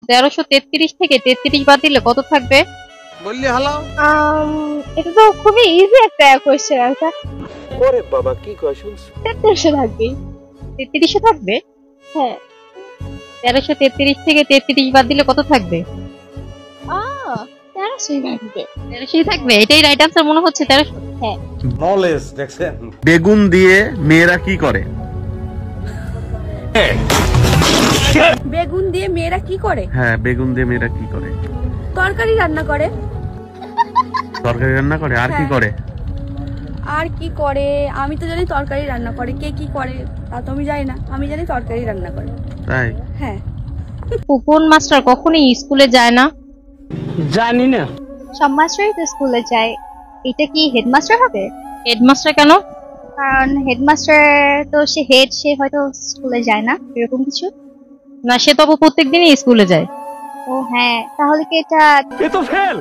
1333 থেকে 33 বাদ দিলে কত থাকবে? বললি হলো। এটা তো খুবই ইজি একটা কোশ্চেন আনসার। ওরে বাবা কি কয় শুনছ? 3300 থাকবে। 3300 থাকবে? হ্যাঁ। 1333 থেকে 33 বাদ দিলে কত থাকবে? 1300 থাকবে। 1300 থাকবে, এটাই রাইট আনসার মনে হচ্ছে। 1300। হ্যাঁ। নলেজ দেখছেন। বেগুন দিয়ে মেয়েরা কি করে? বেগুন দিয়ে মেয়েরা কি করে? হ্যাঁ, বেগুন দিয়ে মেয়েরা কি করে? তরকারি রান্না করে। তরকারি রান্না করে, আর কি করে? আর কি করে আমি তো জানি তরকারি রান্না করে, কে কি করে তা তো আমি জানি না, আমি জানি তরকারি রান্না করে। তাই? হ্যাঁ। কোন মাস্টার কখনোই স্কুলে যায় না? জানি না। সব মাস্টারই তো স্কুলে যায়। এটা কি হেডমাস্টার হবে? হেডমাস্টার কেন? কারণ হেডমাস্টার তো সে হয়তো স্কুলে যায় না, এরকম কিছু। না, সে তো প্রত্যেক দিনই স্কুলে যায়। ও হ্যাঁ, তাহলে কি এটা এ তো ফেল।